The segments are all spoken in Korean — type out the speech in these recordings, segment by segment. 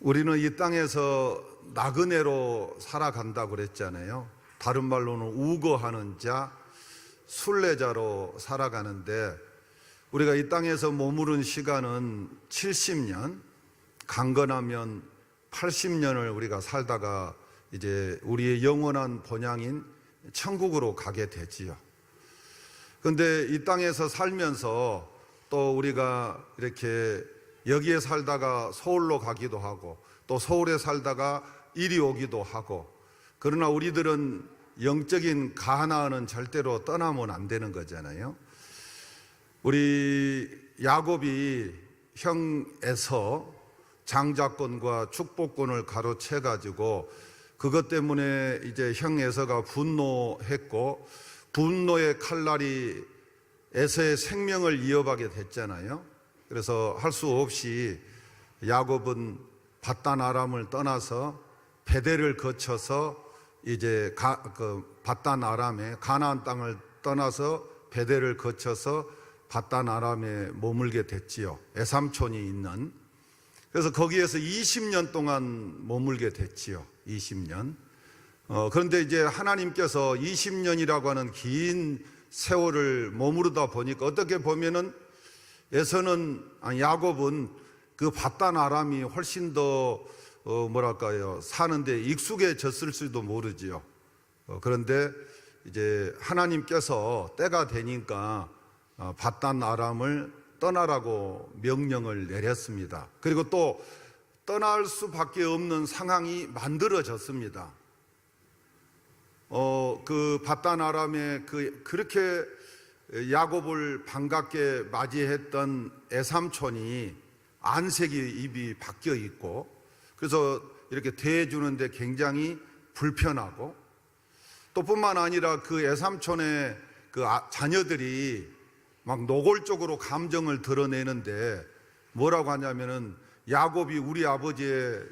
우리는 이 땅에서 나그네로 살아간다고 그랬잖아요. 다른 말로는 우거하는 자, 순례자로 살아가는데, 우리가 이 땅에서 머무른 시간은 70년, 강건하면 80년을 우리가 살다가 이제 우리의 영원한 본향인 천국으로 가게 되지요. 그런데 이 땅에서 살면서 또 우리가 이렇게 여기에 살다가 서울로 가기도 하고, 또 서울에 살다가 이리 오기도 하고, 그러나 우리들은 영적인 가나안은 절대로 떠나면 안 되는 거잖아요. 우리 야곱이 형 에서 장자권과 축복권을 가로채 가지고 그것 때문에 이제 형 에서가 분노했고, 분노의 칼날이 에서의 생명을 이어가게 됐잖아요. 그래서 할 수 없이 야곱은 밧단 아람을 떠나서 베델을 거쳐서 이제 밧단 아람에 가나안 땅을 떠나서 베델을 거쳐서 밧단 아람에 머물게 됐지요. 에삼촌이 있는. 그래서 거기에서 20년 동안 머물게 됐지요. 20년. 그런데 이제 하나님께서 20년이라고 하는 긴 세월을 머무르다 보니까 어떻게 보면은 야곱은 그 밧단 아람이 훨씬 더 사는데 익숙해졌을 수도 모르지요. 그런데 이제 하나님께서 때가 되니까 밧단 아람을 떠나라고 명령을 내렸습니다. 그리고 또 떠날 수밖에 없는 상황이 만들어졌습니다. 그 밧단 아람에 그렇게 야곱을 반갑게 맞이했던 에삼촌이 안색이 입이 바뀌어 있고, 그래서 이렇게 대해주는데 굉장히 불편하고, 또 뿐만 아니라 그 에삼촌의 그 자녀들이 막 노골적으로 감정을 드러내는데 뭐라고 하냐면은 야곱이 우리 아버지의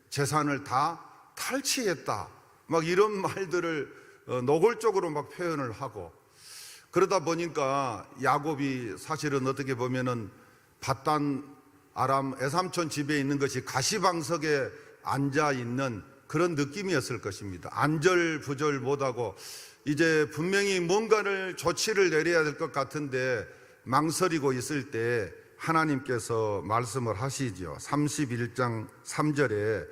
재산을 다 탈취했다, 막 이런 말들을 노골적으로 막 표현을 하고, 그러다 보니까 야곱이 사실은 어떻게 보면은 밧단 아람 에삼촌 집에 있는 것이 가시방석에 앉아 있는 그런 느낌이었을 것입니다. 안절부절 못하고 이제 분명히 뭔가를 조치를 내려야 될 것 같은데 망설이고 있을 때 하나님께서 말씀을 하시죠. 31장 3절에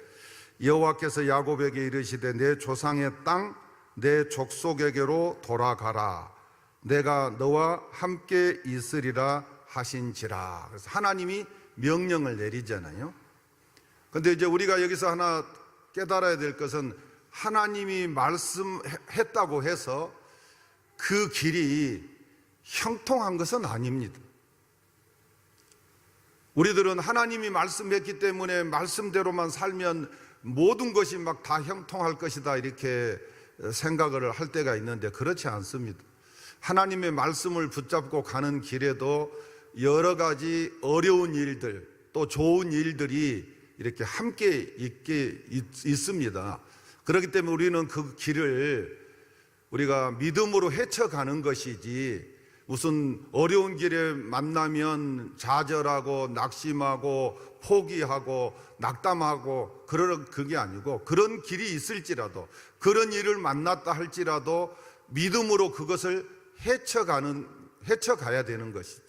여호와께서 야곱에게 이르시되 내 조상의 땅 내 족속에게로 돌아가라, 내가 너와 함께 있으리라 하신지라. 그래서 하나님이 명령을 내리잖아요. 그런데 이제 우리가 여기서 하나 깨달아야 될 것은 하나님이 말씀했다고 해서 그 길이 형통한 것은 아닙니다. 우리들은 하나님이 말씀했기 때문에 말씀대로만 살면 모든 것이 막 다 형통할 것이다 이렇게 생각을 할 때가 있는데 그렇지 않습니다. 하나님의 말씀을 붙잡고 가는 길에도 여러 가지 어려운 일들, 또 좋은 일들이 이렇게 함께 있습니다. 그렇기 때문에 우리는 그 길을 우리가 믿음으로 헤쳐가는 것이지, 무슨 어려운 길에 만나면 좌절하고 낙심하고 포기하고 낙담하고 그게 아니고, 그런 길이 있을지라도, 그런 일을 만났다 할지라도 믿음으로 그것을 헤쳐가야 되는 것이죠.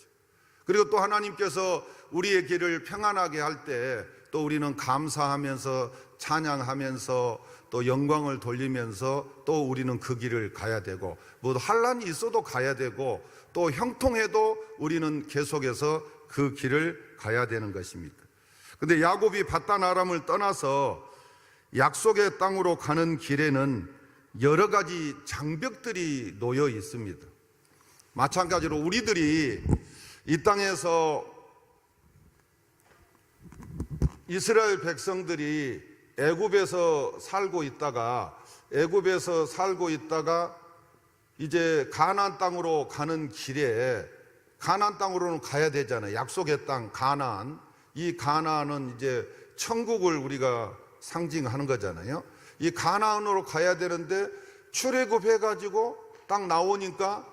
그리고 또 하나님께서 우리의 길을 평안하게 할 때 또 우리는 감사하면서 찬양하면서 또 영광을 돌리면서 또 우리는 그 길을 가야 되고, 뭐 환난이 있어도 가야 되고, 또 형통해도 우리는 계속해서 그 길을 가야 되는 것입니다. 그런데 야곱이 밧단 아람을 떠나서 약속의 땅으로 가는 길에는 여러 가지 장벽들이 놓여 있습니다. 마찬가지로 우리들이 이 땅에서 이스라엘 백성들이 애굽에서 살고 있다가 이제 가나안 땅으로 가는 길에, 가나안 땅으로는 가야 되잖아요. 약속의 땅 가나안. 이 가나안은 이제 천국을 우리가 상징하는 거잖아요. 이 가나안으로 가야 되는데 출애굽해가지고 딱 나오니까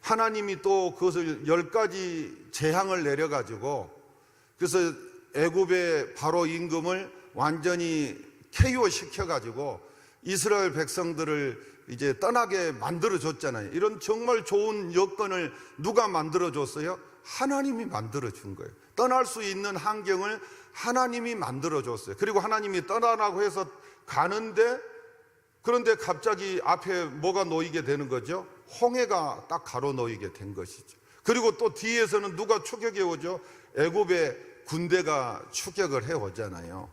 하나님이 또 그것을 10가지 재앙을 내려가지고, 그래서 애굽의 바로 임금을 완전히 KO 시켜가지고 이스라엘 백성들을 이제 떠나게 만들어줬잖아요. 이런 정말 좋은 여건을 누가 만들어줬어요? 하나님이 만들어준 거예요. 떠날 수 있는 환경을 하나님이 만들어줬어요. 그리고 하나님이 떠나라고 해서 가는데, 그런데 갑자기 앞에 뭐가 놓이게 되는 거죠? 홍해가 딱 가로놓이게 된 것이죠. 그리고 또 뒤에서는 누가 추격해 오죠? 애굽의 군대가 추격을 해 오잖아요.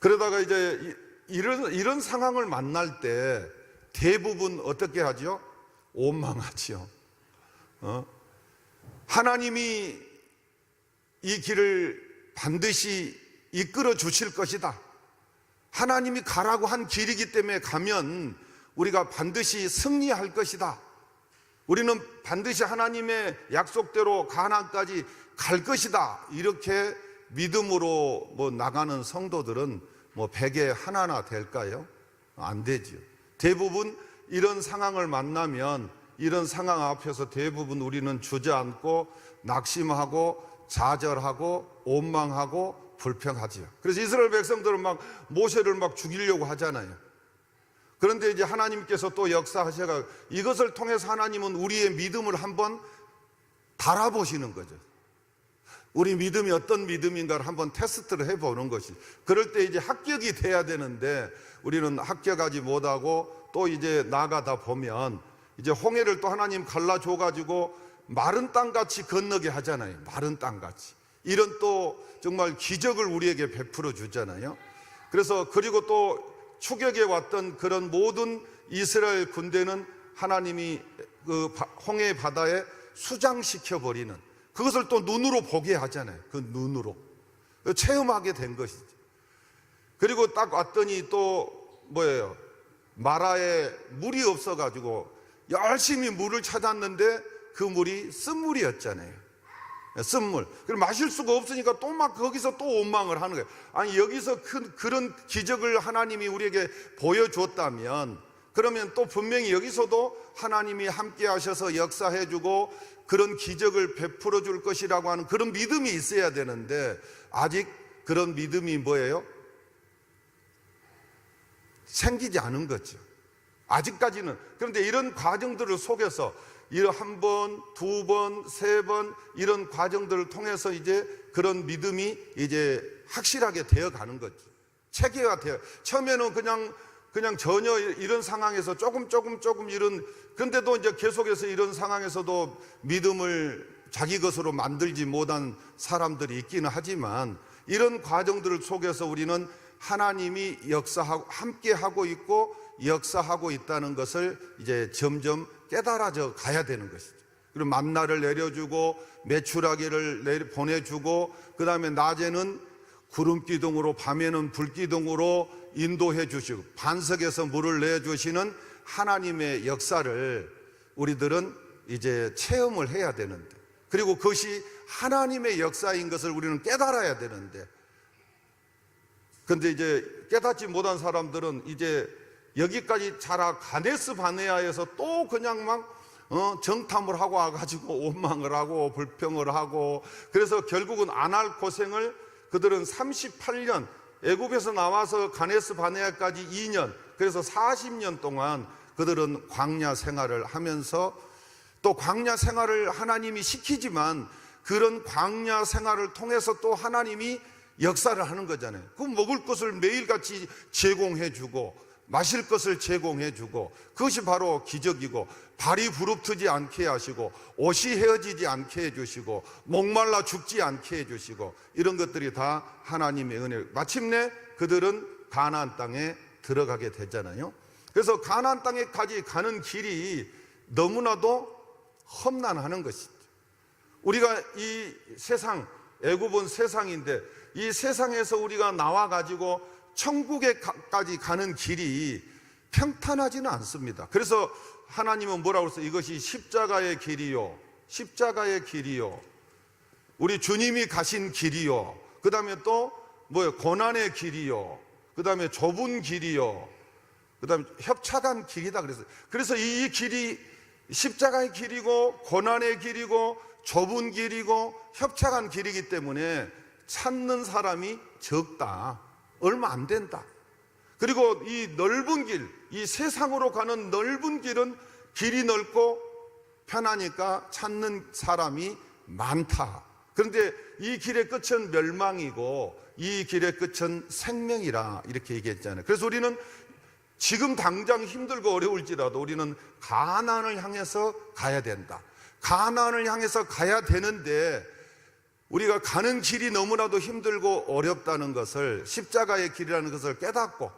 그러다가 이제 이런 상황을 만날 때 대부분 어떻게 하죠? 원망하지요. 하나님이 이 길을 반드시 이끌어 주실 것이다. 하나님이 가라고 한 길이기 때문에 가면 우리가 반드시 승리할 것이다. 우리는 반드시 하나님의 약속대로 가나안까지 갈 것이다. 이렇게 믿음으로 나가는 성도들은 100에 하나나 될까요? 안 되죠. 대부분 이런 상황을 만나면 이런 상황 앞에서 대부분 우리는 주저앉고 낙심하고 좌절하고 원망하고 불평하지요. 그래서 이스라엘 백성들은 막 모세를 막 죽이려고 하잖아요. 그런데 이제 하나님께서 또 역사하셔가 이것을 통해서 하나님은 우리의 믿음을 한번 달아보시는 거죠. 우리 믿음이 어떤 믿음인가를 한번 테스트를 해보는 것이. 그럴 때 이제 합격이 돼야 되는데 우리는 합격하지 못하고 또 이제 나가다 보면 이제 홍해를 또 하나님 갈라줘가지고 마른 땅같이 건너게 하잖아요. 마른 땅같이. 이런 또 정말 기적을 우리에게 베풀어 주잖아요. 그래서 그리고 또 추격해 왔던 그런 모든 이스라엘 군대는 하나님이 그 홍해 바다에 수장시켜 버리는, 그것을 또 눈으로 보게 하잖아요. 그 눈으로 체험하게 된 것이죠. 그리고 딱 왔더니 또 뭐예요? 마라에 물이 없어가지고 열심히 물을 찾았는데 그 물이 쓴물이었잖아요. 쓴물. 그럼 마실 수가 없으니까 또 막 거기서 또 원망을 하는 거예요. 아니 여기서 그런 기적을 하나님이 우리에게 보여줬다면 그러면 또 분명히 여기서도 하나님이 함께 하셔서 역사해주고 그런 기적을 베풀어 줄 것이라고 하는 그런 믿음이 있어야 되는데 아직 그런 믿음이 뭐예요? 생기지 않은 거죠. 아직까지는. 그런데 이런 과정들을 속에서 한 번, 두 번, 세 번 이런 과정들을 통해서 이제 그런 믿음이 이제 확실하게 되어 가는 거죠. 체계가 되어. 처음에는 그냥 전혀 이런 상황에서 조금 이런, 그런데도 이제 계속해서 이런 상황에서도 믿음을 자기 것으로 만들지 못한 사람들이 있기는 하지만 이런 과정들 속에서 우리는 하나님이 역사하고 함께 하고 있고 역사하고 있다는 것을 이제 점점 깨달아져 가야 되는 것이죠. 그리고 만나를 내려주고 메추라기를 보내주고 그 다음에 낮에는 구름기둥으로 밤에는 불기둥으로 인도해 주시고 반석에서 물을 내주시는 하나님의 역사를 우리들은 이제 체험을 해야 되는데, 그리고 그것이 하나님의 역사인 것을 우리는 깨달아야 되는데, 그런데 이제 깨닫지 못한 사람들은 이제 여기까지 자라 가데스 바네아에서 또 그냥 막 정탐을 하고 와가지고 원망을 하고 불평을 하고, 그래서 결국은 안 할 고생을 그들은 38년 애굽에서 나와서 가데스 바네아까지 2년, 그래서 40년 동안 그들은 광야 생활을 하면서, 또 광야 생활을 하나님이 시키지만 그런 광야 생활을 통해서 또 하나님이 역사를 하는 거잖아요. 그 먹을 것을 매일같이 제공해 주고 마실 것을 제공해 주고, 그것이 바로 기적이고, 발이 부릅뜨지 않게 하시고 옷이 헤어지지 않게 해주시고 목말라 죽지 않게 해주시고, 이런 것들이 다 하나님의 은혜. 마침내 그들은 가나안 땅에 들어가게 되잖아요. 그래서 가나안 땅에까지 가는 길이 너무나도 험난하는 것이죠. 우리가 이 세상, 애굽은 세상인데 이 세상에서 우리가 나와가지고 천국에까지 가는 길이 평탄하지는 않습니다. 그래서 하나님은 뭐라고 했어요? 이것이 십자가의 길이요, 십자가의 길이요, 우리 주님이 가신 길이요, 그 다음에 또 뭐예요? 고난의 길이요, 그 다음에 좁은 길이요, 그 다음에 협착한 길이다 그랬어요. 그래서 이 길이 십자가의 길이고 고난의 길이고 좁은 길이고 협착한 길이기 때문에 찾는 사람이 적다. 얼마 안 된다. 그리고 이 넓은 길, 이 세상으로 가는 넓은 길은 길이 넓고 편하니까 찾는 사람이 많다. 그런데 이 길의 끝은 멸망이고 이 길의 끝은 생명이라 이렇게 얘기했잖아요. 그래서 우리는 지금 당장 힘들고 어려울지라도 우리는 가나안을 향해서 가야 된다. 가나안을 향해서 가야 되는데 우리가 가는 길이 너무나도 힘들고 어렵다는 것을, 십자가의 길이라는 것을 깨닫고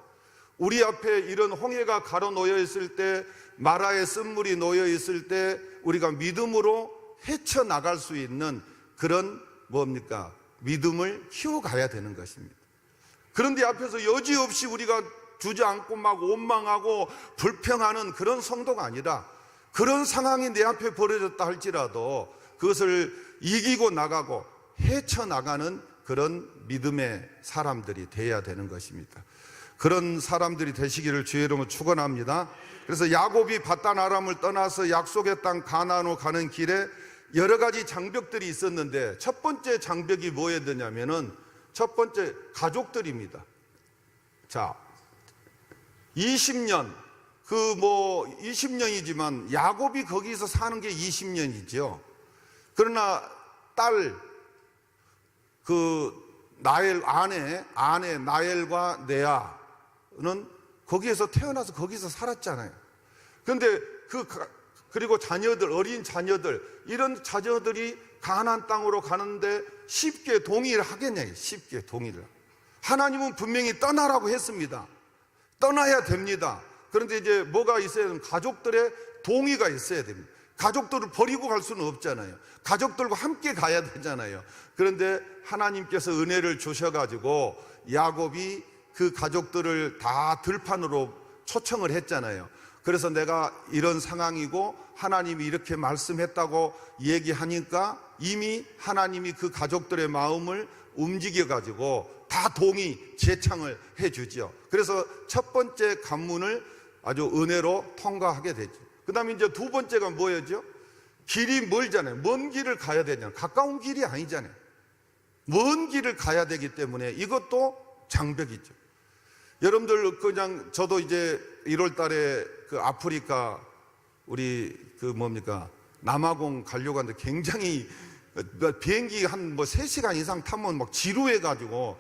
우리 앞에 이런 홍해가 가로놓여 있을 때, 마라의 쓴물이 놓여 있을 때 우리가 믿음으로 헤쳐나갈 수 있는 그런 뭡니까? 믿음을 키워가야 되는 것입니다. 그런데 앞에서 여지없이 우리가 주저앉고 막 원망하고 불평하는 그런 성도가 아니라, 그런 상황이 내 앞에 벌어졌다 할지라도 그것을 이기고 나가고 헤쳐나가는 그런 믿음의 사람들이 되어야 되는 것입니다. 그런 사람들이 되시기를 주의 이름으로 축원합니다. 그래서 야곱이 밧단 아람을 떠나서 약속의 땅 가나안으로 가는 길에 여러 가지 장벽들이 있었는데, 첫 번째 장벽이 뭐였느냐면은 첫 번째 가족들입니다. 자, 20년 20년이지만 야곱이 거기서 사는 게 20년이죠. 그러나 딸 나엘 아내 나엘과 레아는 거기에서 태어나서 거기서 살았잖아요. 그런데 그리고 자녀들, 어린 자녀들, 이런 자녀들이 가나안 땅으로 가는데 쉽게 동의를 하겠냐? 쉽게 동의를. 하나님은 분명히 떠나라고 했습니다. 떠나야 됩니다. 그런데 이제 뭐가 있어야 되면 가족들의 동의가 있어야 됩니다. 가족들을 버리고 갈 수는 없잖아요. 가족들과 함께 가야 되잖아요. 그런데 하나님께서 은혜를 주셔가지고 야곱이 그 가족들을 다 들판으로 초청을 했잖아요. 그래서 내가 이런 상황이고 하나님이 이렇게 말씀했다고 얘기하니까 이미 하나님이 그 가족들의 마음을 움직여가지고 다 동의, 제창을 해주죠. 그래서 첫 번째 관문을 아주 은혜로 통과하게 되죠. 그 다음에 이제 두 번째가 뭐였죠? 길이 멀잖아요. 먼 길을 가야 되잖아요. 가까운 길이 아니잖아요. 먼 길을 가야 되기 때문에 이것도 장벽이죠. 여러분들 그냥 저도 이제 1월 달에 그 아프리카 우리 남아공 가려고 하는데 굉장히 비행기 한 3시간 이상 타면 막 지루해가지고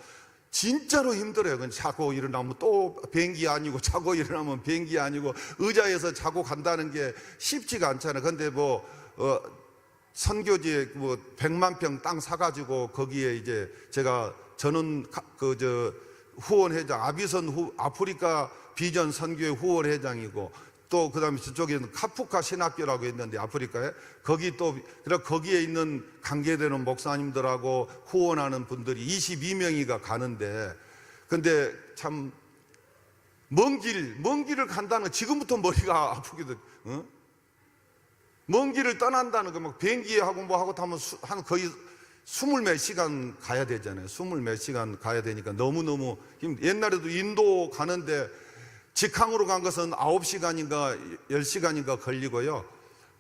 진짜로 힘들어요. 그냥 자고 일어나면 또 비행기 아니고, 자고 일어나면 비행기 아니고, 의자에서 자고 간다는 게 쉽지가 않잖아요. 근데 선교지에 100만 평 땅 사가지고 거기에 이제 저는 후원회장, 아프리카 비전 선교회 후원회장이고, 또 그 다음에 저쪽에는 카푸카 신학교라고 있는데 아프리카에 거기에 있는 관계되는 목사님들하고 후원하는 분들이 22명이가 가는데, 근데 참 먼 길을 간다는 거 지금부터 머리가 아프기도. 먼 길을 떠난다는 거 막 비행기하고 하고 타면 한 거의 20몇 시간 가야 되잖아요. 20몇 시간 가야 되니까 너무너무 옛날에도 인도 가는데 직항으로 간 것은 9시간인가 10시간인가 걸리고요.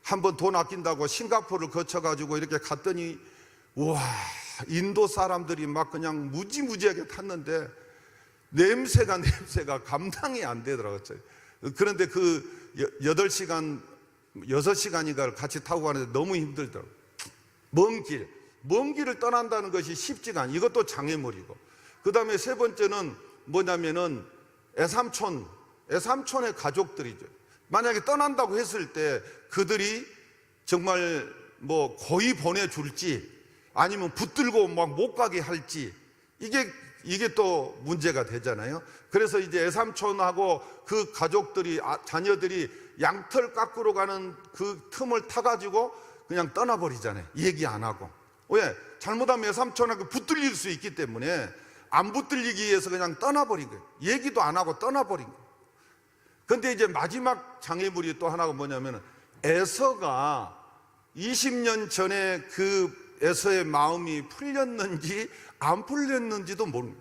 한번 돈 아낀다고 싱가포르를 거쳐가지고 이렇게 갔더니, 와, 인도 사람들이 막 그냥 무지무지하게 탔는데 냄새가 감당이 안 되더라고요. 그런데 8시간, 6시간인가를 같이 타고 가는데 너무 힘들더라고요. 먼 길을 떠난다는 것이 쉽지가 않아요. 이것도 장애물이고. 그 다음에 세 번째는 뭐냐면은 애삼촌의 가족들이죠. 만약에 떠난다고 했을 때 그들이 정말 거의 보내줄지 아니면 붙들고 막 못 가게 할지, 이게 또 문제가 되잖아요. 그래서 이제 애삼촌하고 그 가족들이, 자녀들이 양털 깎으러 가는 그 틈을 타가지고 그냥 떠나버리잖아요. 얘기 안 하고. 왜? 잘못하면 애삼촌하고 붙들릴 수 있기 때문에 안 붙들리기 위해서 그냥 떠나버린 거예요. 얘기도 안 하고 떠나버린 거예요. 근데 이제 마지막 장애물이 또 하나가 뭐냐면, 에서가 20년 전에 그 에서의 마음이 풀렸는지 안 풀렸는지도 모릅니다.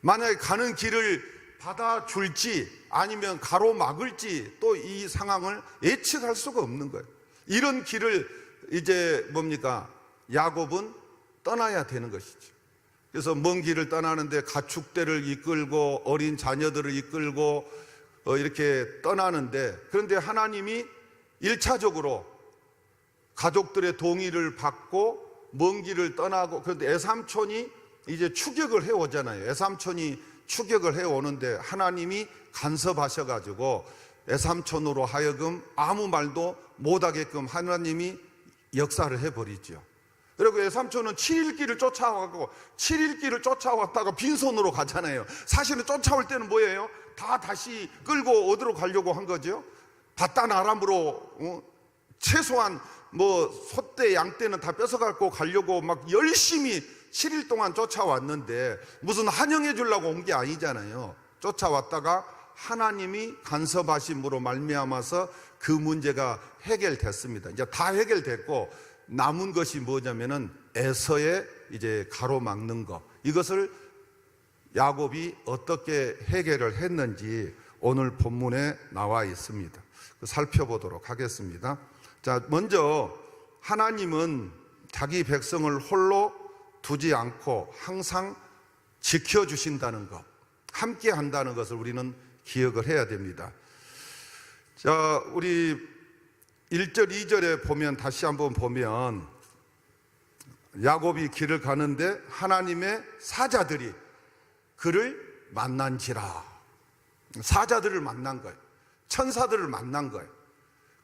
만약에 가는 길을 받아줄지 아니면 가로막을지 또 이 상황을 예측할 수가 없는 거예요. 이런 길을 이제 야곱은 떠나야 되는 것이죠. 그래서 먼 길을 떠나는데 가축대를 이끌고 어린 자녀들을 이끌고 이렇게 떠나는데, 그런데 하나님이 1차적으로 가족들의 동의를 받고 먼 길을 떠나고, 그런데 애삼촌이 이제 추격을 해오잖아요. 애삼촌이 추격을 해오는데 하나님이 간섭하셔가지고 애삼촌으로 하여금 아무 말도 못하게끔 하나님이 역사를 해버리죠. 그리고 애삼촌은 7일 길을 쫓아와고 7일 길을 쫓아왔다가 빈손으로 가잖아요. 사실은 쫓아올 때는 뭐예요? 다 다시 끌고 어디로 가려고 한 거죠? 바단 아람으로 최소한 뭐 소떼 양떼는 다 뺏어갖고 가려고 막 열심히 7일 동안 쫓아왔는데 무슨 환영해 주려고 온 게 아니잖아요. 쫓아왔다가 하나님이 간섭하심으로 말미암아서 그 문제가 해결됐습니다. 이제 다 해결됐고 남은 것이 뭐냐면은 에서의 이제 가로막는 것, 이것을 야곱이 어떻게 해결을 했는지 오늘 본문에 나와 있습니다. 살펴보도록 하겠습니다. 자, 먼저 하나님은 자기 백성을 홀로 두지 않고 항상 지켜주신다는 것, 함께 한다는 것을 우리는 기억을 해야 됩니다. 자, 우리 1절 2절에 보면, 다시 한번 보면 야곱이 길을 가는데 하나님의 사자들이 그를 만난지라. 사자들을 만난 거예요. 천사들을 만난 거예요.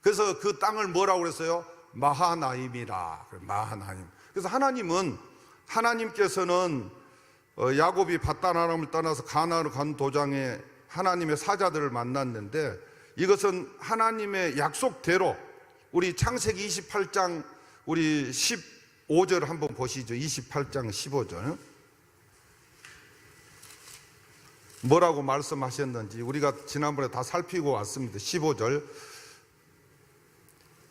그래서 그 땅을 뭐라고 그랬어요? 마하나임이라. 마하나임. 그래서 하나님께서는 야곱이 밧단 아람을 떠나서 가나안으로 간 도장에 하나님의 사자들을 만났는데, 이것은 하나님의 약속대로 우리 창세기 28장 우리 15절 한번 보시죠. 28장 15절 뭐라고 말씀하셨는지 우리가 지난번에 다 살피고 왔습니다. 15절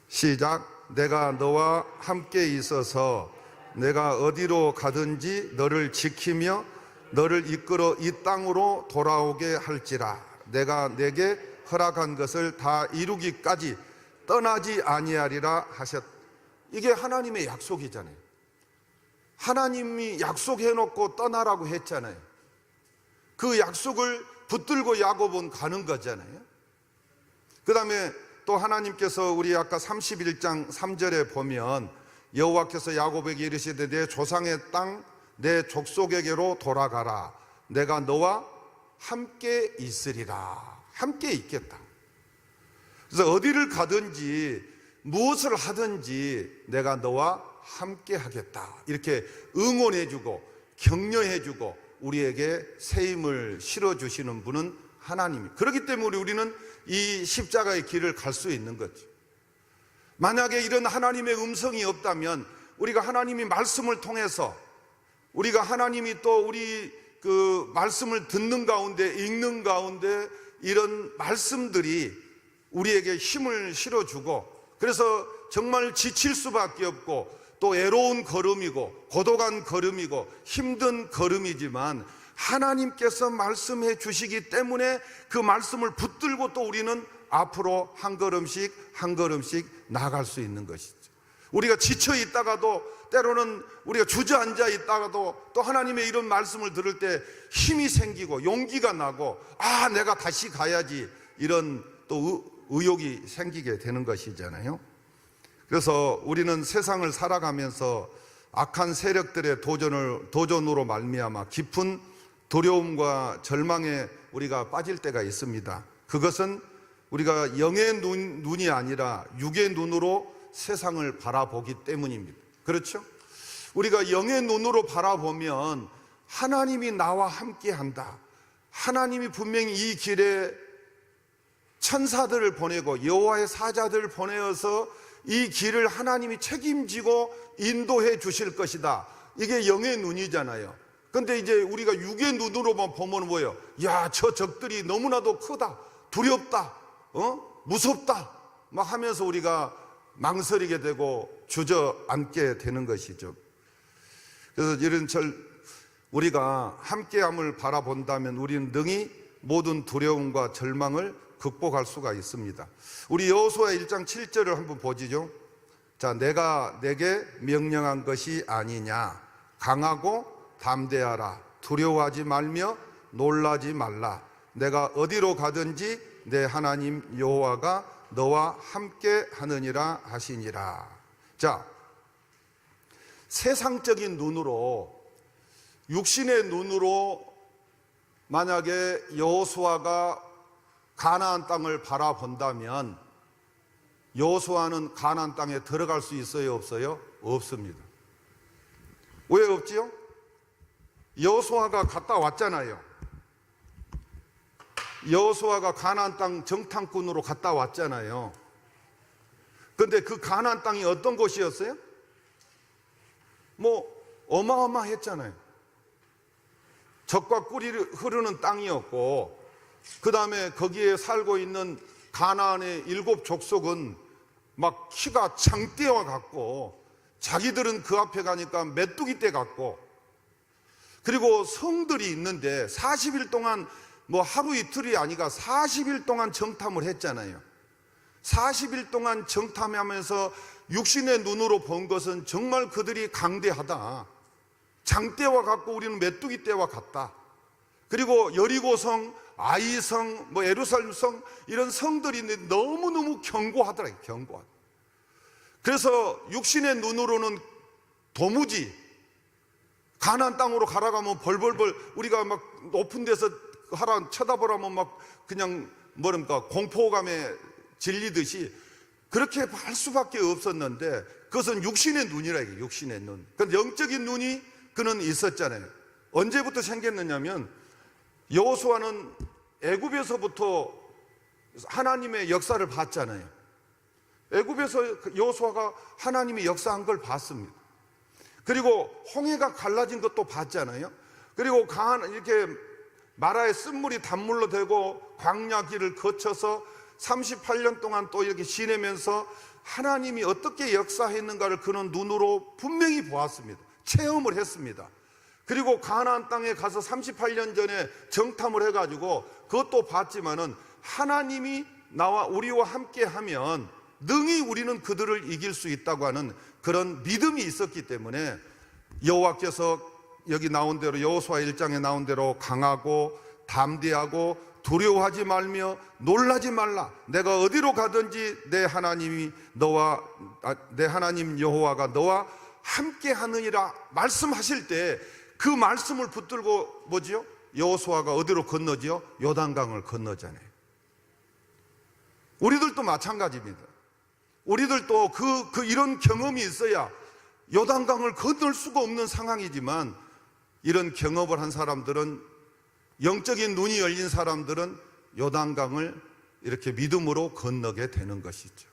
시작. 내가 너와 함께 있어서 내가 어디로 가든지 너를 지키며 너를 이끌어 이 땅으로 돌아오게 할지라. 내가 내게 허락한 것을 다 이루기까지 떠나지 아니하리라 하셨. 이게 하나님의 약속이잖아요. 하나님이 약속해놓고 떠나라고 했잖아요. 그 약속을 붙들고 야곱은 가는 거잖아요. 그 다음에 또 하나님께서 우리 아까 31장 3절에 보면 여호와께서 야곱에게 이르시되 내 조상의 땅 내 족속에게로 돌아가라. 내가 너와 함께 있으리라. 함께 있겠다. 그래서 어디를 가든지 무엇을 하든지 내가 너와 함께 하겠다. 이렇게 응원해주고 격려해주고 우리에게 새 힘을 실어주시는 분은 하나님이. 그렇기 때문에 우리는 이 십자가의 길을 갈 수 있는 거죠. 만약에 이런 하나님의 음성이 없다면 우리가 하나님이 말씀을 통해서 우리가 하나님이 또 우리 그 말씀을 듣는 가운데 읽는 가운데 이런 말씀들이 우리에게 힘을 실어주고, 그래서 정말 지칠 수밖에 없고 또 애로운 걸음이고 고독한 걸음이고 힘든 걸음이지만 하나님께서 말씀해 주시기 때문에 그 말씀을 붙들고 또 우리는 앞으로 한 걸음씩 한 걸음씩 나아갈 수 있는 것이죠. 우리가 지쳐 있다가도 때로는 우리가 주저앉아 있다가도 또 하나님의 이런 말씀을 들을 때 힘이 생기고 용기가 나고 아, 내가 다시 가야지, 이런 또 의욕이 생기게 되는 것이잖아요. 그래서 우리는 세상을 살아가면서 악한 세력들의 도전으로 말미암아 깊은 두려움과 절망에 우리가 빠질 때가 있습니다. 그것은 우리가 영의 눈이 아니라 육의 눈으로 세상을 바라보기 때문입니다. 그렇죠? 우리가 영의 눈으로 바라보면 하나님이 나와 함께 한다. 하나님이 분명히 이 길에 천사들을 보내고 여호와의 사자들을 보내어서 이 길을 하나님이 책임지고 인도해 주실 것이다. 이게 영의 눈이잖아요. 근데 이제 우리가 육의 눈으로만 보면 뭐예요? 야, 저 적들이 너무나도 크다, 두렵다, 무섭다 막 하면서 우리가 망설이게 되고 주저앉게 되는 것이죠. 그래서 이런 우리가 함께함을 바라본다면 우리는 능히 모든 두려움과 절망을 극복할 수가 있습니다. 우리 여호수아 1장 7절을 한번 보시죠. 자, 내가 내게 명령한 것이 아니냐, 강하고 담대하라. 두려워하지 말며 놀라지 말라. 내가 어디로 가든지 내 하나님 여호와가 너와 함께 하느니라 하시니라. 자, 세상적인 눈으로, 육신의 눈으로 만약에 여호수아가 가나안 땅을 바라본다면 여호수아는 가나안 땅에 들어갈 수 있어요, 없어요? 없습니다. 왜 없지요? 여호수아가 갔다 왔잖아요. 여호수아가 가나안 땅 정탐꾼으로 갔다 왔잖아요. 그런데 그 가나안 땅이 어떤 곳이었어요? 어마어마했잖아요. 젖과 꿀이 흐르는 땅이었고, 그 다음에 거기에 살고 있는 가나안의 7 족속은 막 키가 장대와 같고, 자기들은 그 앞에 가니까 메뚜기 떼 같고, 그리고 성들이 있는데 40일 동안 하루 이틀이 아니라 40일 동안 정탐을 했잖아요. 40일 동안 정탐하면서 육신의 눈으로 본 것은 정말 그들이 강대하다. 장대와 같고 우리는 메뚜기 떼와 같다. 그리고 여리고성, 아이성, 예루살렘성 이런 성들이 있는데 너무너무 견고하더라고요. 견고하다. 그래서 육신의 눈으로는 도무지 가나안 땅으로 가라가면 벌벌벌 우리가 막 높은 데서 쳐다보라면 막 그냥 공포감에 질리듯이 그렇게 할 수밖에 없었는데, 그것은 육신의 눈이라 이게 육신의 눈. 그런데 영적인 눈이 그는 있었잖아요. 언제부터 생겼느냐면 여호수아는 애굽에서부터 하나님의 역사를 봤잖아요. 애굽에서 여호수아가 하나님이 역사한 걸 봤습니다. 그리고 홍해가 갈라진 것도 봤잖아요. 그리고 이렇게 마라의 쓴물이 단물로 되고 광야 길을 거쳐서 38년 동안 또 이렇게 지내면서 하나님이 어떻게 역사했는가를 그는 눈으로 분명히 보았습니다. 체험을 했습니다. 그리고 가나안 땅에 가서 38년 전에 정탐을 해가지고 그것도 봤지만은 하나님이 우리와 함께 하면 능히 우리는 그들을 이길 수 있다고 하는 그런 믿음이 있었기 때문에 여호와께서 여기 나온 대로 여호수아 1장에 나온 대로 강하고 담대하고 두려워하지 말며 놀라지 말라. 내가 어디로 가든지 내 하나님 여호와가 너와 함께 하느니라 말씀하실 때 그 말씀을 붙들고 여호수아가 어디로 건너지요? 요단강을 건너잖아요. 우리들도 마찬가지입니다. 우리들도 이런 경험이 있어야 요단강을 건널 수가 없는 상황이지만, 이런 경험을 한 사람들은, 영적인 눈이 열린 사람들은 요단강을 이렇게 믿음으로 건너게 되는 것이죠.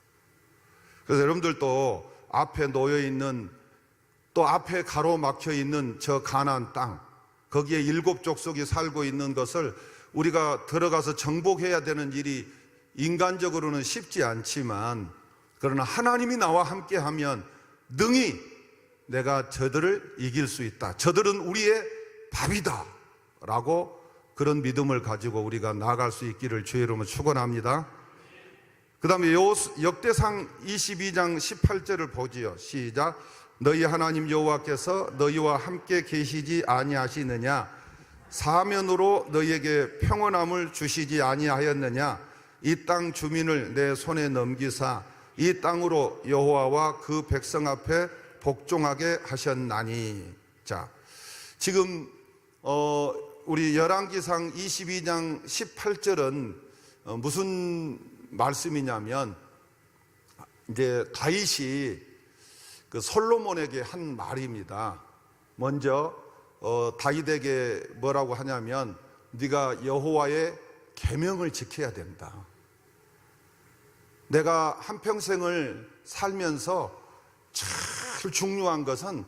그래서 여러분들도 앞에 놓여있는, 또 앞에 가로막혀 있는 저 가나안 땅, 거기에 7 족속이 살고 있는 것을 우리가 들어가서 정복해야 되는 일이 인간적으로는 쉽지 않지만, 그러나 하나님이 나와 함께하면 능히 내가 저들을 이길 수 있다. 저들은 우리의 밥이다 라고 그런 믿음을 가지고 우리가 나아갈 수 있기를 주의 이름으로 축원합니다. 그 다음에 역대상 22장 18절을 보지요. 시작. 너희 하나님 여호와께서 너희와 함께 계시지 아니하시느냐? 사면으로 너희에게 평온함을 주시지 아니하였느냐? 이 땅 주민을 내 손에 넘기사 이 땅으로 여호와와 그 백성 앞에 복종하게 하셨나니. 자, 지금 우리 열왕기상 22장 18절은 무슨 말씀이냐면, 이제 다윗이 그 솔로몬에게 한 말입니다. 먼저 다윗에게 뭐라고 하냐면, 네가 여호와의 계명을 지켜야 된다. 내가 한평생을 살면서 제일 중요한 것은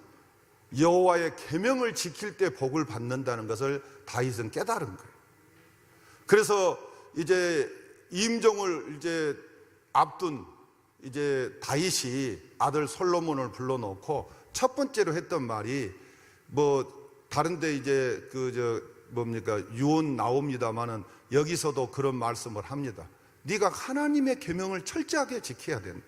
여호와의 계명을 지킬 때 복을 받는다는 것을 다윗은 깨달은 거예요. 그래서 이제 임종을 앞둔 다윗이 아들 솔로몬을 불러놓고 첫 번째로 했던 말이, 다른데 유언 나옵니다만은 여기서도 그런 말씀을 합니다. 네가 하나님의 계명을 철저하게 지켜야 된다.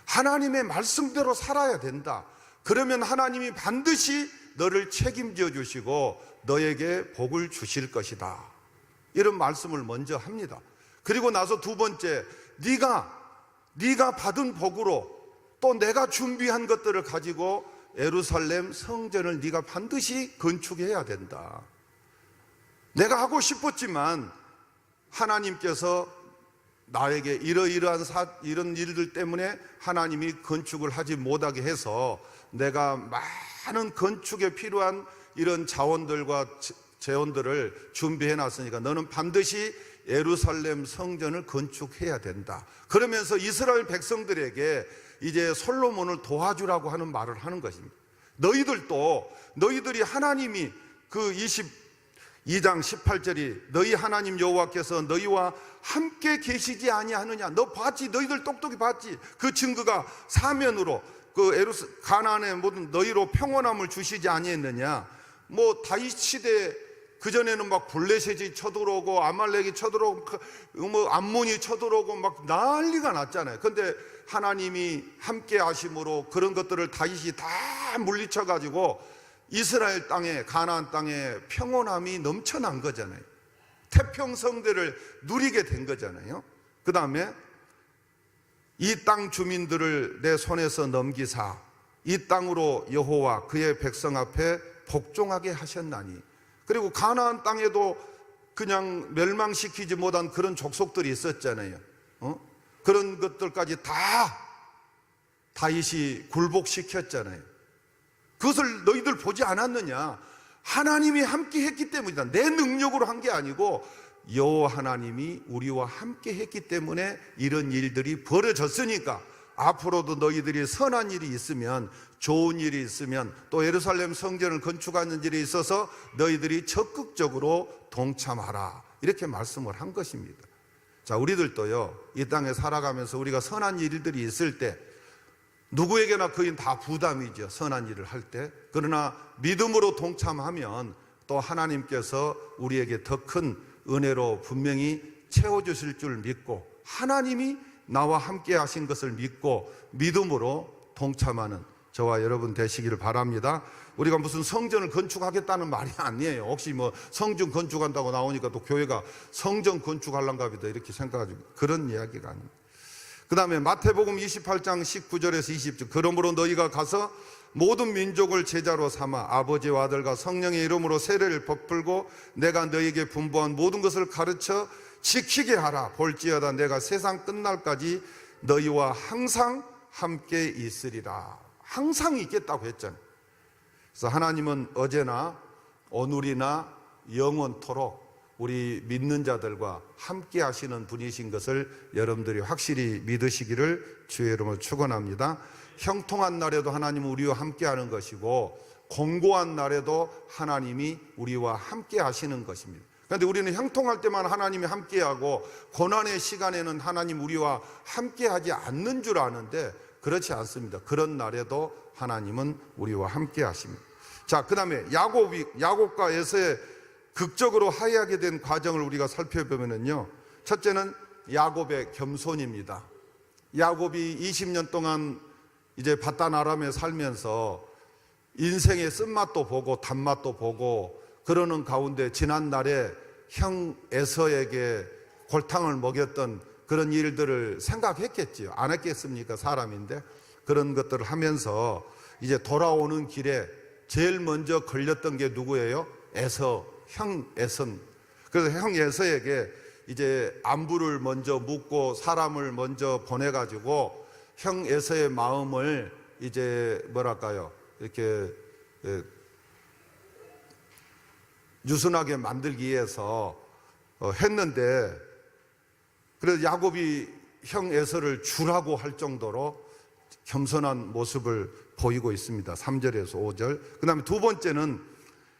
하나님의 말씀대로 살아야 된다. 그러면 하나님이 반드시 너를 책임져 주시고 너에게 복을 주실 것이다. 이런 말씀을 먼저 합니다. 그리고 나서 두 번째, 네가 받은 복으로 또 내가 준비한 것들을 가지고 예루살렘 성전을 네가 반드시 건축해야 된다. 내가 하고 싶었지만 하나님께서 나에게 이런 일들 때문에 하나님이 건축을 하지 못하게 해서 내가 많은 건축에 필요한 이런 자원들과 재원들을 준비해 놨으니까 너는 반드시 예루살렘 성전을 건축해야 된다. 그러면서 이스라엘 백성들에게 이제 솔로몬을 도와주라고 하는 말을 하는 것입니다. 너희들이 하나님이 그 22장 18절이 너희 하나님 여호와께서 너희와 함께 계시지 아니하느냐. 너 봤지? 너희들 똑똑히 봤지? 그 증거가 사면으로 그 가나안의 모든 너희로 평온함을 주시지 아니했느냐. 뭐 다윗 시대 그전에는 막 블레셋이 쳐들어오고 아말렉이 쳐들어오고 뭐 암몬이 쳐들어오고 막 난리가 났잖아요. 근데 하나님이 함께 하심으로 그런 것들을 다윗이 다 물리쳐 가지고 이스라엘 땅에, 가나안 땅에 평온함이 넘쳐난 거잖아요. 태평성대를 누리게 된 거잖아요. 그 다음에 이 땅 주민들을 내 손에서 넘기사 이 땅으로 여호와 그의 백성 앞에 복종하게 하셨나니. 그리고 가나안 땅에도 그냥 멸망시키지 못한 그런 족속들이 있었잖아요. 그런 것들까지 다 다윗이 굴복시켰잖아요. 그것을 너희들 보지 않았느냐? 하나님이 함께 했기 때문이다. 내 능력으로 한 게 아니고 여호와 하나님이 우리와 함께 했기 때문에 이런 일들이 벌어졌으니까 앞으로도 너희들이 선한 일이 있으면, 좋은 일이 있으면, 또 예루살렘 성전을 건축하는 일이 있어서 너희들이 적극적으로 동참하라, 이렇게 말씀을 한 것입니다. 자, 우리들도요, 이 땅에 살아가면서 우리가 선한 일들이 있을 때 누구에게나 거의 다 부담이죠, 선한 일을 할 때. 그러나 믿음으로 동참하면 또 하나님께서 우리에게 더 큰 은혜로 분명히 채워주실 줄 믿고, 하나님이 나와 함께 하신 것을 믿고 믿음으로 동참하는 저와 여러분 되시기를 바랍니다. 우리가 무슨 성전을 건축하겠다는 말이 아니에요. 혹시 뭐 성전 건축한다고 나오니까 또 교회가 성전 건축하려는가 보다 이렇게 생각하죠. 그런 이야기가 아닙니다. 그 다음에 마태복음 28장 19절에서 20절, 그러므로 너희가 가서 모든 민족을 제자로 삼아 아버지와 아들과 성령의 이름으로 세례를 베풀고 내가 너희에게 분부한 모든 것을 가르쳐 지키게 하라. 볼지어다 내가 세상 끝날까지 너희와 항상 함께 있으리라. 항상 있겠다고 했잖아요. 그래서 하나님은 어제나 오늘이나 영원토록 우리 믿는 자들과 함께 하시는 분이신 것을 여러분들이 확실히 믿으시기를 주의 이름으로 축원합니다. 형통한 날에도 하나님은 우리와 함께 하는 것이고 공고한 날에도 하나님이 우리와 함께 하시는 것입니다. 그런데 우리는 형통할 때만 하나님이 함께하고 고난의 시간에는 하나님 우리와 함께하지 않는 줄 아는데 그렇지 않습니다. 그런 날에도 하나님은 우리와 함께 하십니다. 자, 그 다음에 야곱과 에서의 극적으로 화해하게 된 과정을 우리가 살펴보면요, 첫째는 야곱의 겸손입니다. 야곱이 20년 동안 이제 바단 아람에 살면서 인생의 쓴맛도 보고 단맛도 보고 그러는 가운데 지난날에 형 에서에게 골탕을 먹였던 그런 일들을 생각했겠지요. 안 했겠습니까? 사람인데. 그런 것들을 하면서 이제 돌아오는 길에 제일 먼저 걸렸던 게 누구예요? 에서, 형 에선. 그래서 형 에서에게 이제 안부를 먼저 묻고 사람을 먼저 보내가지고 형 에서의 마음을 이제 뭐랄까요, 이렇게 유순하게 만들기 위해서 했는데, 그래서 야곱이 형 에서를 주라고 할 정도로 겸손한 모습을 보이고 있습니다. 3절에서 5절. 그 다음에 두 번째는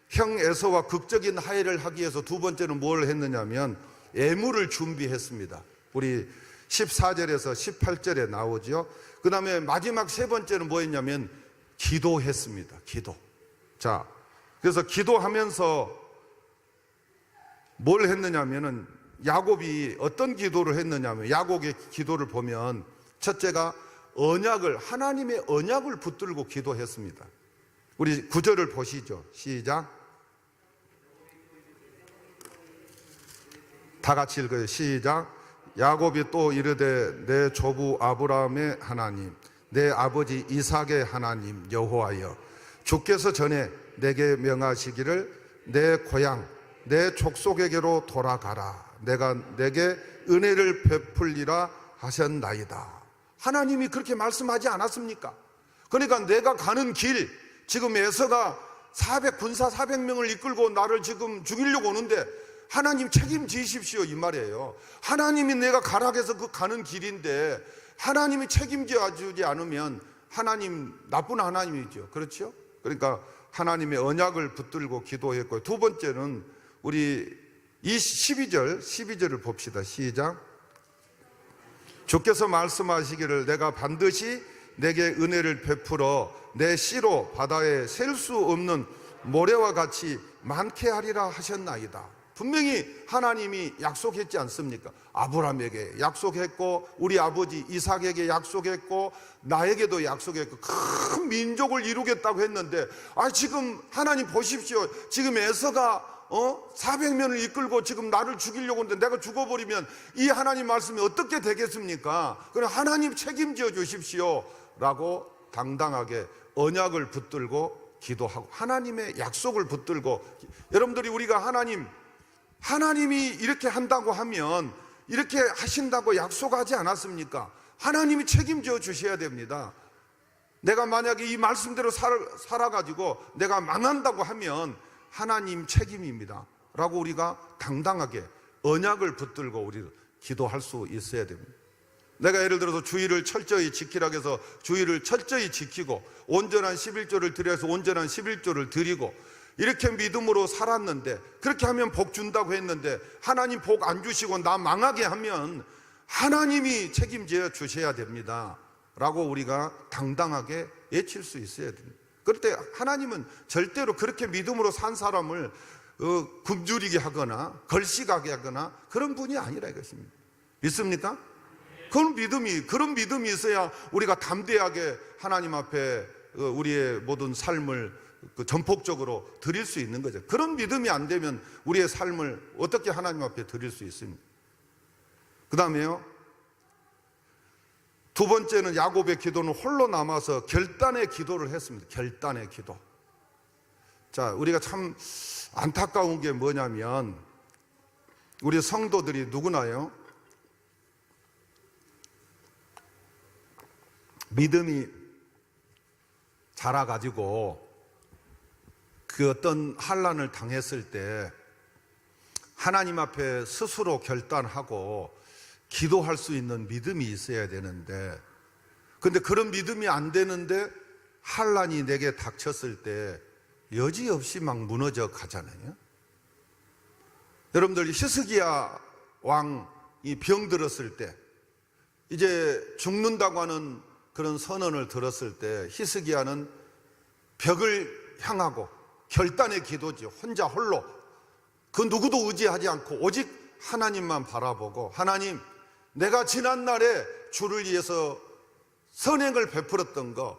형 에서와 극적인 화해를 하기 위해서 두 번째는 뭘 했느냐면 예물을 준비했습니다. 우리 14절에서 18절에 나오죠. 그 다음에 마지막 세 번째는 뭐였냐면 기도했습니다. 기도. 자, 그래서 기도하면서 뭘 했느냐면은 야곱이 어떤 기도를 했느냐면, 야곱의 기도를 보면 첫째가 하나님의 언약을 붙들고 기도했습니다. 우리 9절을 보시죠. 시작. 다 같이 읽어요. 시작. 야곱이 또 이르되 내 조부 아브라함의 하나님, 내 아버지 이삭의 하나님 여호와여, 주께서 전에 내게 명하시기를 내 고향 내 족속에게로 돌아가라. 내가 내게 은혜를 베풀리라 하셨나이다. 하나님이 그렇게 말씀하지 않았습니까? 그러니까 내가 가는 길, 지금 에서가 군사 400명을 이끌고 나를 지금 죽이려고 오는데 하나님 책임지십시오 이 말이에요. 하나님이 내가 가라고 해서 그 가는 길인데 하나님이 책임져 주지 않으면 하나님 나쁜 하나님이죠. 그렇죠? 그러니까 하나님의 언약을 붙들고 기도했고요. 두 번째는 우리 이 12절을 봅시다. 시작. 주께서 말씀하시기를 내가 반드시 내게 은혜를 베풀어 내 씨로 바다에 셀 수 없는 모래와 같이 많게 하리라 하셨나이다. 분명히 하나님이 약속했지 않습니까? 아브라함에게 약속했고 우리 아버지 이삭에게 약속했고 나에게도 약속했고 큰 민족을 이루겠다고 했는데 지금 하나님 보십시오. 지금 에서가 400명을 이끌고 지금 나를 죽이려고 하는데 내가 죽어버리면 이 하나님 말씀이 어떻게 되겠습니까? 그럼 하나님 책임져 주십시오 라고 당당하게 언약을 붙들고 기도하고 하나님의 약속을 붙들고, 여러분들이 우리가 하나님이 이렇게 한다고 하면 이렇게 하신다고 약속하지 않았습니까? 하나님이 책임져 주셔야 됩니다. 내가 만약에 이 말씀대로 살아가지고 내가 망한다고 하면 하나님 책임입니다 라고 우리가 당당하게 언약을 붙들고 우리 기도할 수 있어야 됩니다. 내가 예를 들어서 주의를 철저히 지키라고 해서 주의를 철저히 지키고 온전한 11조를 드려서 온전한 11조를 드리고 이렇게 믿음으로 살았는데, 그렇게 하면 복 준다고 했는데 하나님 복 안 주시고 나 망하게 하면 하나님이 책임져 주셔야 됩니다 라고 우리가 당당하게 외칠 수 있어야 됩니다. 그럴 때 하나님은 절대로 그렇게 믿음으로 산 사람을 굶주리게 하거나 걸식하게 하거나 그런 분이 아니라 이것입니다. 믿습니까? 그런 믿음이 있어야 우리가 담대하게 하나님 앞에 우리의 모든 삶을 전폭적으로 드릴 수 있는 거죠. 그런 믿음이 안 되면 우리의 삶을 어떻게 하나님 앞에 드릴 수 있습니까? 그 다음에요, 두 번째는 야곱의 기도는 홀로 남아서 결단의 기도를 했습니다. 결단의 기도. 자, 우리가 참 안타까운 게 뭐냐면 우리 성도들이 누구나요, 믿음이 자라가지고 그 어떤 환난을 당했을 때 하나님 앞에 스스로 결단하고 기도할 수 있는 믿음이 있어야 되는데, 근데 그런 믿음이 안 되는데 환난이 내게 닥쳤을 때 여지없이 막 무너져 가잖아요. 여러분들 히스기야 왕이 병들었을 때, 이제 죽는다고 하는 그런 선언을 들었을 때 히스기야는 벽을 향하고 결단의 기도지, 혼자 홀로 그 누구도 의지하지 않고 오직 하나님만 바라보고, 하나님, 내가 지난날에 주를 위해서 선행을 베풀었던 것,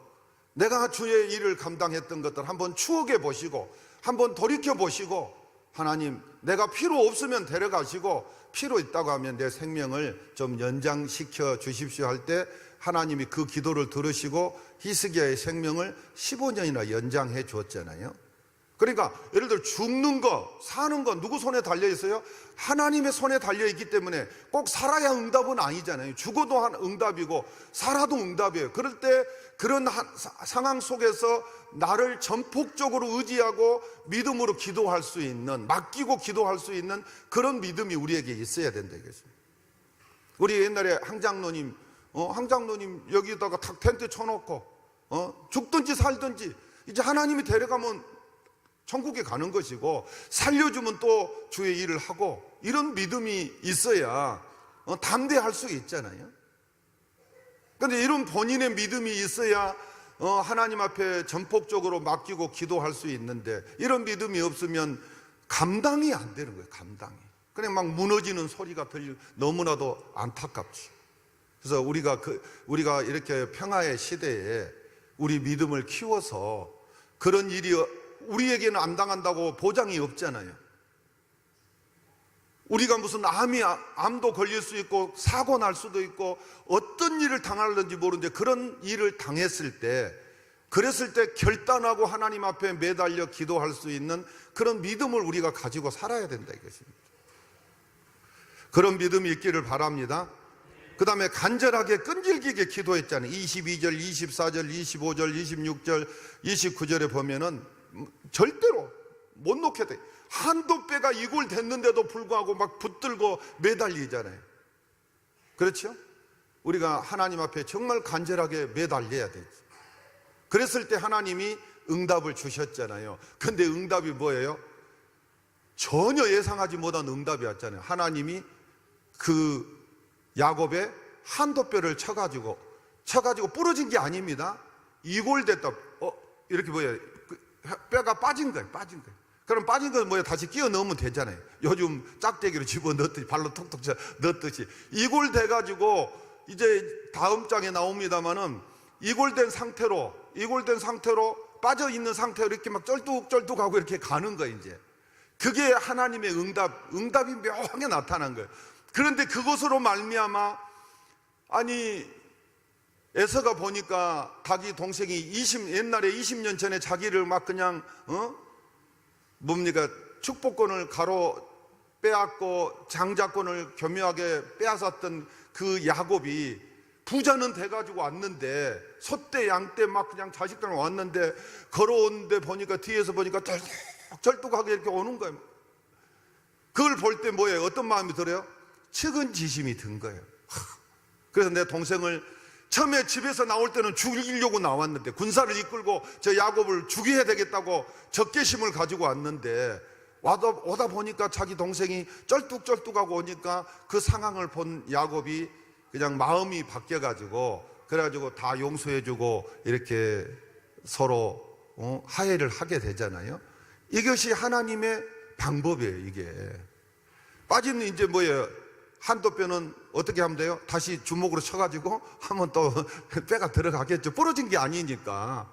내가 주의 일을 감당했던 것들 한번 추억해 보시고 한번 돌이켜 보시고, 하나님, 내가 필요 없으면 데려가시고 필요 있다고 하면 내 생명을 좀 연장시켜 주십시오 할 때 하나님이 그 기도를 들으시고 히스기야의 생명을 15년이나 연장해 주었잖아요. 그러니까 예를 들어 죽는 거, 사는 거 누구 손에 달려 있어요? 하나님의 손에 달려 있기 때문에 꼭 살아야 응답은 아니잖아요. 죽어도 응답이고 살아도 응답이에요. 그럴 때 그런 상황 속에서 나를 전폭적으로 의지하고 믿음으로 기도할 수 있는, 맡기고 기도할 수 있는 그런 믿음이 우리에게 있어야 된다 이거죠. 우리 옛날에 항장로님 여기다가 탁 텐트 쳐놓고 죽든지 살든지 이제 하나님이 데려가면 천국에 가는 것이고 살려주면 또 주의 일을 하고, 이런 믿음이 있어야 담대할 수 있잖아요. 그런데 이런 본인의 믿음이 있어야 하나님 앞에 전폭적으로 맡기고 기도할 수 있는데, 이런 믿음이 없으면 감당이 안 되는 거예요. 감당이 그냥 막 무너지는 소리가 들리고 너무나도 안타깝지. 그래서 우리가 이렇게 평화의 시대에 우리 믿음을 키워서 그런 일이 우리에게는 안 당한다고 보장이 없잖아요. 우리가 무슨 암도 걸릴 수 있고 사고 날 수도 있고 어떤 일을 당할는지 모르는데 그런 일을 당했을 때, 그랬을 때 결단하고 하나님 앞에 매달려 기도할 수 있는 그런 믿음을 우리가 가지고 살아야 된다 이것입니다. 그런 믿음이 있기를 바랍니다. 그 다음에 간절하게 끈질기게 기도했잖아요. 22절, 24절, 25절, 26절, 29절에 보면은 절대로 못 놓게 돼. 한도 빼가 이골됐는데도 불구하고 막 붙들고 매달리잖아요. 그렇죠? 우리가 하나님 앞에 정말 간절하게 매달려야 되지. 그랬을 때 하나님이 응답을 주셨잖아요. 근데 응답이 뭐예요? 전혀 예상하지 못한 응답이 왔잖아요. 하나님이 그 야곱의 한도뼈를 쳐가지고 부러진 게 아닙니다. 이골됐다. 이렇게 뭐예요? 뼈가 빠진 거예요. 그럼 빠진 건 뭐예요? 다시 끼워 넣으면 되잖아요. 요즘 짝대기로 집어 넣듯이, 발로 톡톡 넣듯이. 이골돼가지고 이제 다음 장에 나옵니다만은 이골된 상태로 빠져 있는 상태로 이렇게 막 쩔뚝쩔뚝하고 이렇게 가는 거예요. 이제 그게 하나님의 응답이 묘하게 나타난 거예요. 그런데 그것으로 말미암아, 아니 에서가 보니까 자기 동생이 옛날에 20년 전에 자기를 막 그냥 축복권을 가로 빼앗고 장자권을 교묘하게 빼앗았던 그 야곱이 부자는 돼가지고 왔는데, 소떼 양떼 막 그냥 자식들 왔는데 걸어오는데 보니까 뒤에서 보니까 절뚝하게 이렇게 오는 거예요. 그걸 볼 때 뭐예요? 어떤 마음이 들어요? 측은지심이 든 거예요. 그래서 내 동생을 처음에 집에서 나올 때는 죽이려고 나왔는데, 군사를 이끌고 저 야곱을 죽여야 되겠다고 적개심을 가지고 왔는데, 오다 보니까 자기 동생이 쩔뚝쩔뚝하고 오니까 그 상황을 본 야곱이 그냥 마음이 바뀌어가지고, 그래가지고 다 용서해주고 이렇게 서로 화해를 하게 되잖아요. 이것이 하나님의 방법이에요. 이게 빠진 이제 뭐예요? 한도뼈는 어떻게 하면 돼요? 다시 주먹으로 쳐가지고 하면 또 뼈가 들어가겠죠. 부러진 게 아니니까.